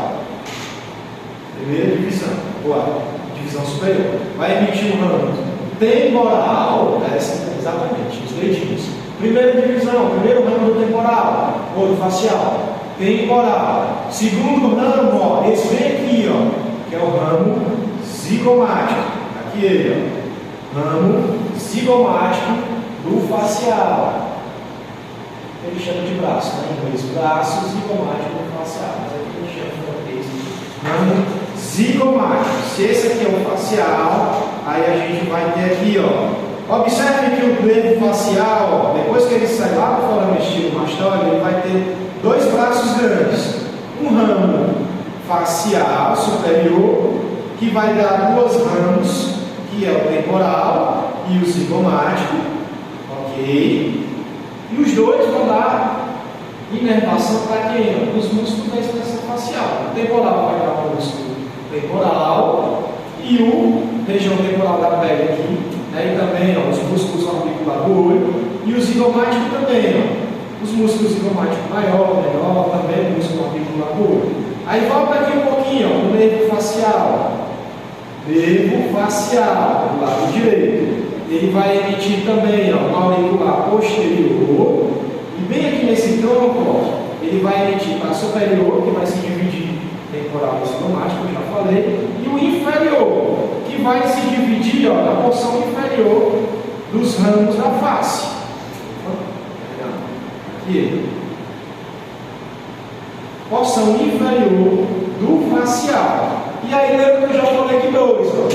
Primeira divisão, boa, divisão superior. Vai emitir um ramo temporal, exatamente, os dedinhos. Primeira divisão, primeiro ramo do temporal, ou do facial, temporal. Segundo ramo, ó, esse bem aqui, ó, que é o ramo zigomático. Aqui ele, ó, ramo zigomático do facial. Ele chama de braço, né? Em inglês, braço zigomático do facial. Mas aqui ele chama de português ramo zigomático. Se esse aqui é o facial, aí a gente vai ter aqui, ó. Observe que o nervo facial, ó, depois que ele sai lá do foramen mastóide, ele vai ter 2 braços grandes. Um ramo facial superior, que vai dar 2 ramos, que é o temporal e o zigomático, ok? E os dois vão dar inervação para quem? Os músculos da expressão facial. O temporal vai dar o músculo temporal e o região temporal da pele aqui, né? E também, ó, os músculos orbicular do olho e o zigomático também, ó. Os músculos zigomático maior, menor, também o músculo orbicular do olho. Aí volta aqui um pouquinho, ó, o nervo facial. Nervo facial, do lado direito. Ele vai emitir também, ó, um auricular posterior. E bem aqui nesse tronco, ó, ele vai emitir para superior, que vai se dividir temporal e zigomático, eu já falei. E o inferior, que vai se dividir, ó, na porção inferior dos ramos da face. Aqui. Porção inferior do facial. E aí lembra que eu já falei aqui 2, ó,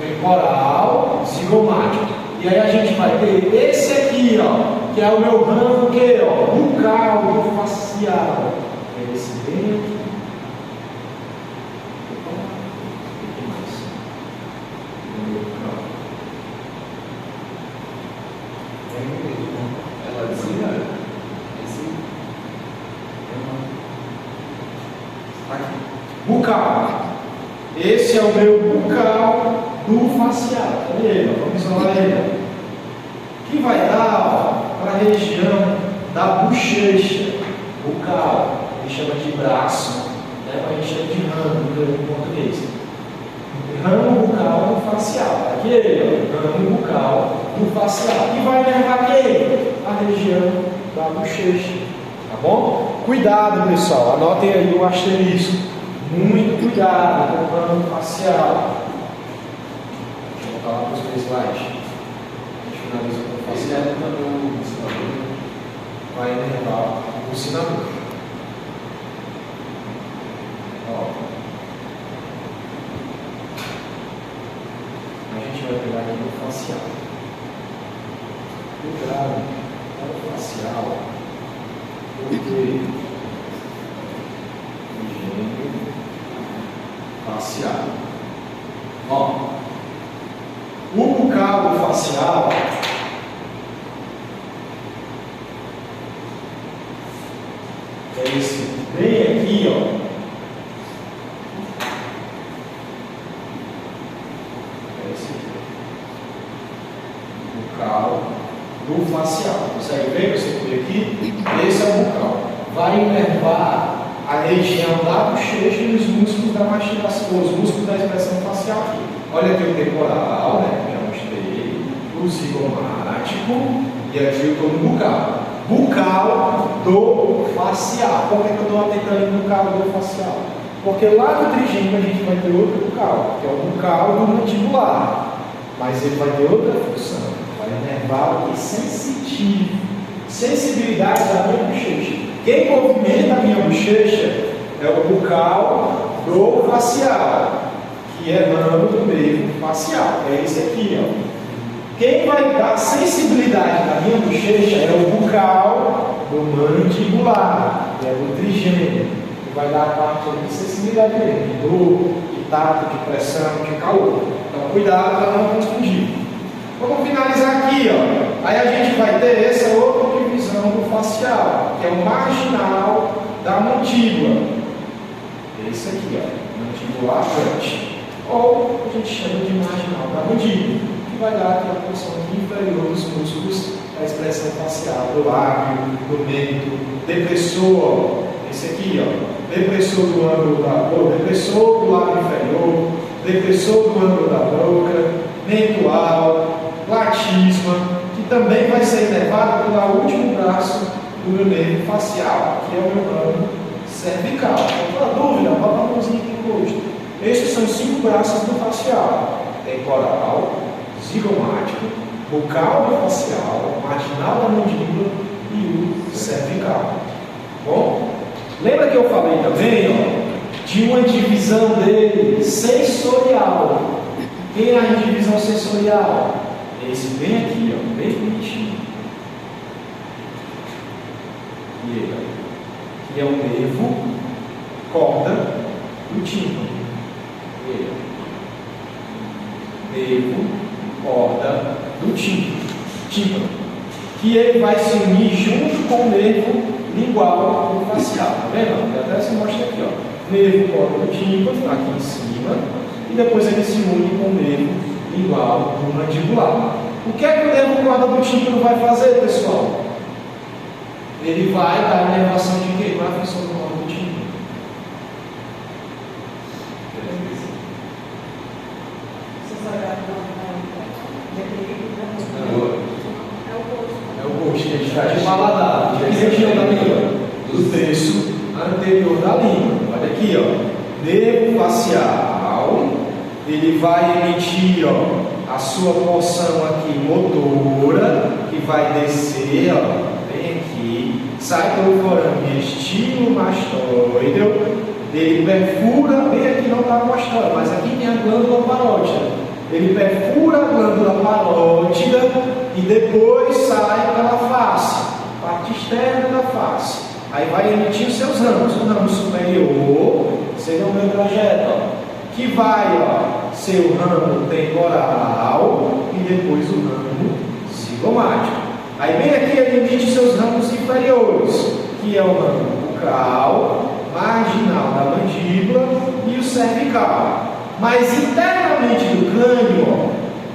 temporal, zigomático. E aí a gente vai ter esse aqui, ó, que é o meu ramo, que, ó, bucal do facial. É esse bem aqui. Ela dizia, Aqui. Bucal. Esse é o meu bucal do facial. Cadê ele? Vamos isolar ele. Que vai dar para a região da bochecha. Bucal. A gente chama de braço, né? A gente chama de ramo em português. Ramo bucal do facial. Aqui ele, ó, ramo bucal do facial. Que vai levar quem? A região da bochecha. Tá bom? Cuidado, pessoal. Anotem aí o asterisco. Muito cuidado com o ramo facial. Deixa eu voltar lá para os meus slides. A gente finaliza com o facial e também o ensinador vai inervar o ensinador. Ó. A gente vai pegar aqui no facial. Cuidado com o facial. Porque facial. Ó, o bucal do facial é esse bem aqui, ó. É esse aqui. Bucal do facial. Consegue ver? Você vê aqui? Esse é o bucal. Vai inervar a região da bochecha e os músculos da mastigação, os músculos da expressão facial aqui. Olha aqui o temporal, né? Já mostrei. O zigomático e aqui eu estou no bucal. Bucal do facial. Por que eu estou atentando no bucal do facial? Porque lá no trigêmeo a gente vai ter outro bucal, que é o bucal do mandibular. Mas ele vai ter outra função. Vai inervar o que? Sensitivo. Sensibilidade da minha bochecha. Quem movimenta a minha bochecha é o bucal do facial, que é ramo do nervo facial, é esse aqui, ó. Quem vai dar sensibilidade na minha bochecha é o bucal do mandibular, que é o trigêmeo, que vai dar a parte de sensibilidade mesmo, de dor, de tato, de pressão, de calor. Então, cuidado para não confundir. Vamos finalizar aqui, ó. Aí a gente vai ter essa outra divisão do facial, que é o marginal da mandíbula. Esse aqui, ó, mandibular frente. Ou a gente chama de marginal da mandíbula, que vai dar aquela porção inferior dos músculos da expressão facial, do lábio, do mento, depressor, esse aqui, ó, depressor do ângulo da boca, depressor do lábio inferior, depressor do ângulo da boca, mentual, platisma, que também vai ser inervado pelo último braço do meu nervo facial, que é o meu ramo cervical. Não há dúvida, bota a mãozinha aqui no rosto. Estes são os 5 braços do facial: temporal, zigomático, bucal do facial, marginal da mandíbula e o cervical. Bom, lembra que eu falei também, ó, de uma divisão dele sensorial? Quem é a divisão sensorial? Esse bem aqui, ó, bem bonitinho. E ele, ó, que é o nervo corda do tímpano. Nervo corda do tímpano, que ele vai se unir junto com o nervo lingual do facial. Tá vendo? Até se mostra aqui, ó. Nervo corda do tímpano, aqui em cima, e depois ele se une com o nervo lingual do mandibular. O que é que o nervo corda do tímpano vai fazer, pessoal? Ele vai dar inervação de quê? Qual é a função do corda do tímpano? É o gosto que a gente está de paladar, de que região da língua? Do terço anterior da língua. Olha aqui, ó. Nervo facial, ele vai ematir, ó, a sua porção aqui motora, que vai descer, ó, bem aqui, sai pelo forame estilomastoideo, ele perfura, bem aqui não está mostrando, mas aqui tem a glândula parótida. Ele perfura a glândula parótida e depois sai pela face, parte externa da face. Aí vai emitir os seus ramos. O ramo superior seria o meu trajeto, ó, que vai, ó, ser o ramo temporal e depois o ramo zigomático. Aí bem aqui ele emite os seus ramos inferiores, que é o ramo bucal, marginal da mandíbula e o cervical. Mas internamente do crânio, ó,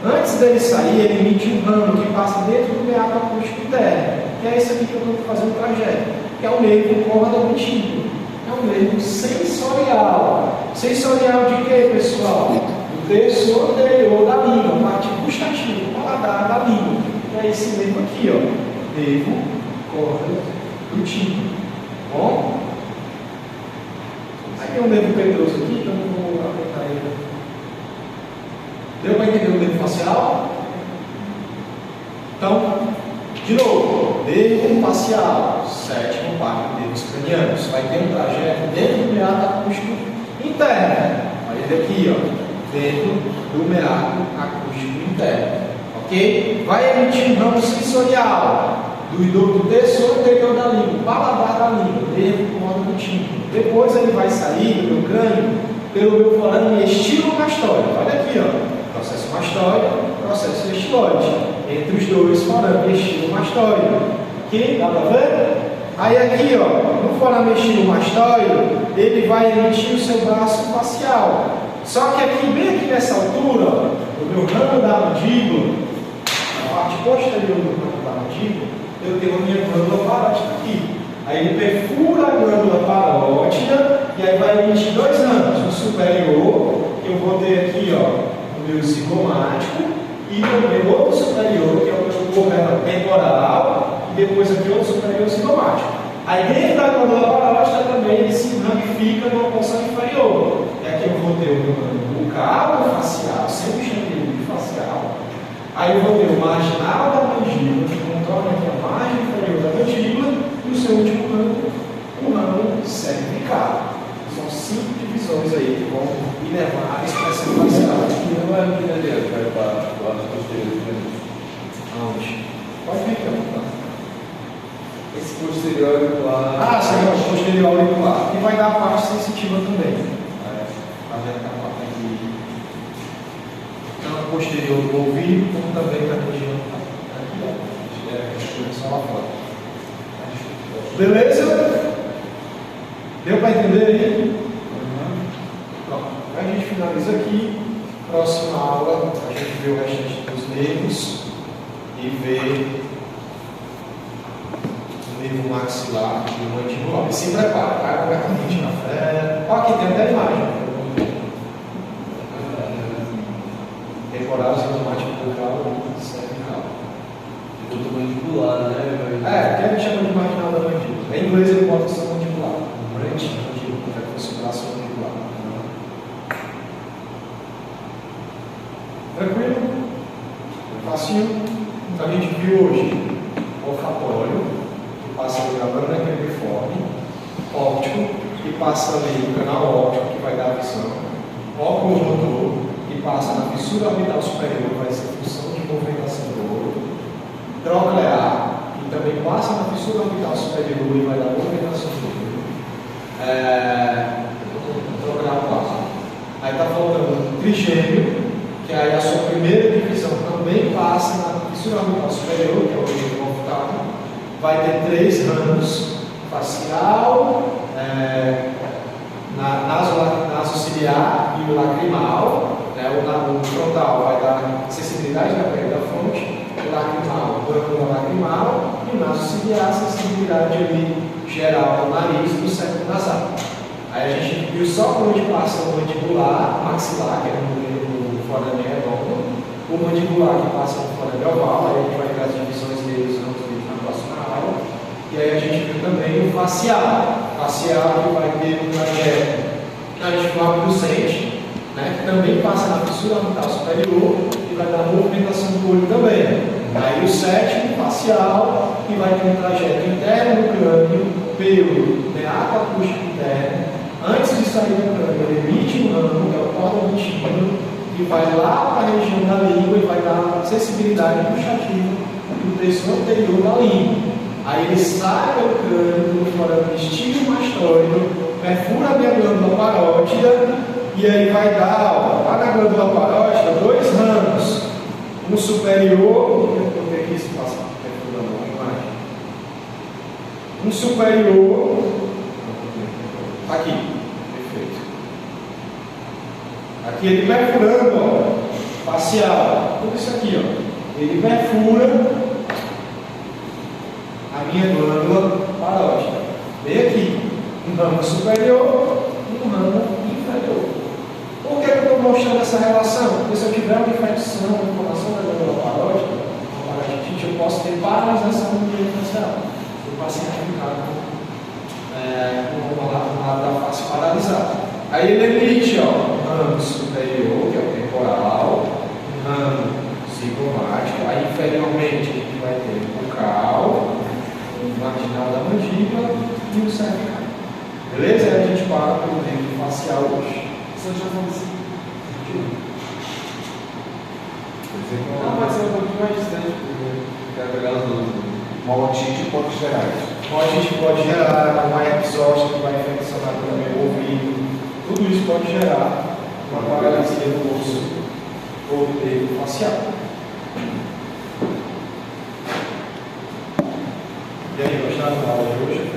antes dele sair, ele emite um ramo que passa dentro do meato acústico interno, que é esse aqui que eu estou fazendo o trajeto, que é o nervo corda do tímpano. É um nervo sensorial. Sensorial de quê, pessoal? Do terço anterior da língua, parte gustativa, paladar da língua. Que é esse nervo aqui, ó, nervo corda do tímpano. Bom? Aí tem um nervo pedroso aqui, então eu vou apertar ele. Deu para entender o nervo facial? Então, de novo, nervo facial, 7º par de nervos cranianos. Vai ter um trajeto dentro do meato acústico interno. Olha ele aqui, ó, dentro do meato acústico interno. Ok? Vai emitir um ramo sensorial do terço anterior da língua, paladar da língua, nervo corda do tímpano. Depois ele vai sair do meu crânio pelo meu forame estilomastoide. Olha aqui, ó. Processo mastóide, processo estiloide. Entre os dois, forame estilomastoide. Ok? Dá para ver? Aí aqui, ó, no forame estilomastoide, ele vai emitir o seu braço facial. Só que aqui, bem aqui nessa altura, ó, o meu ramo da mandíbula, a parte posterior do ramo da mandíbula, eu tenho a minha glândula parótida aqui. Aí ele perfura a glândula parótida e aí vai emitir 2 ramos. O superior, que eu vou ter aqui, ó, o meu zigomático, e também outro superior, que é o meu corda temporal, e depois aqui outro superior zigomático. Aí dentro da glândula parótida também ele se ramifica numa porção inferior. E aqui eu vou ter o meu ramo bucal facial, sempre chamei de facial. Aí eu vou ter o marginal da mandíbula, que contorna aqui a margem inferior da mandíbula, e o seu último ramo, o ramo cervical. São 5 divisões aí que vão inervar a expressão Esse posterior auricular. Ah, sim, o posterior auricular. E vai dar a parte sensitiva também. Fazendo a parte aqui. Tanto posterior do ouvido, como também da região aqui, ó. É, exposição lá fora. Beleza? Deu para entender aí? Pronto. A gente finaliza aqui. Próxima aula, a gente vê o restante dos nervos e vê o nervo maxilar e o mandibular. E se prepara, vai completamente na frente. Ó, aqui tem até a imagem. Temporal, sintomático, bucal e cervical. Tudo mandibular, né? É, que a gente chama de marginal da mandíbula. Em inglês ele bota só mandibular. Branch mandíbula, como é que fosse o braço mandibular. Tranquilo? Facinho? Então a gente viu hoje olfatório, que passa ali na lâmina cremiforme, óptico, que passa ali no canal óptico, que vai dar a visão, óculo-motor, que passa na fissura orbital superior, vai ser função de movimentação do olho, troclear, que também passa na fissura orbital superior e vai dar movimentação do olho. Troclear passa. Aí está faltando trigêmeo, que aí a sua primeira divisão também passa na fissura orbital superior, que é o orbital orbital, vai ter 3 ramos, facial, nasociliar e o lacrimal. O frontal vai dar sensibilidade na pele da fronte, o lacrimal, glândula lacrimal, e o nasociliar, sensibilidade ali geral do nariz e do septo nasal. Aí a gente viu só por onde passa o mandibular, maxilar, que é no forame redondo, o mandibular que passa no forame oval, aí a gente vai ver as divisões deles na próxima aula. E aí a gente viu também o facial, que vai ter um trajeto articular abducente, né, que também passa na fissura orbital superior e vai dar movimentação do olho também. Aí o sétimo, facial, que vai ter um trajeto interno no crânio, pelo meato acústico interno. Antes de sair do crânio, ele emite um ramo, que é o córdo auditivo, que vai lá para a região da língua e vai dar sensibilidade puxativa do terço anterior da língua. Aí ele sai pelo crânio, do forame estilomastóide, perfura a minha glândula parótida, e aí vai dar, ó, lá na glândula parótida, 2 ramos. Um superior, eu ver aqui se passa perfurando a imagem. Um superior, aqui, perfeito. Aqui ele perfurando, ó, facial, tudo isso aqui, ó. Ele perfura a minha glândula parótida. Vem aqui, um ramo superior e um ramo inferior. Por que eu estou mostrando essa relação? Porque se eu tiver uma infecção, uma inflamação da glândula parótida, eu posso ter paralisação do nervo facial. O paciente ficar com o lado da face paralisado. Aí ele emite, ó, um ramo superior, que é o temporal, um ramo cigomático, aí inferiormente a gente vai ter o bucal, o marginal da mandíbula e o cervical. Beleza? Aí a gente para pelo nervo facial hoje. Você já falou assim? Não, Pode ser um pouquinho mais distante, porque quero pegar as duas. uma otite pode gerar isso. A gente pode gerar uma exótica que vai infeccionar também o ouvido. Tudo isso pode gerar uma paralisia do osso ou do nervo facial. E aí, gostaram da aula de hoje?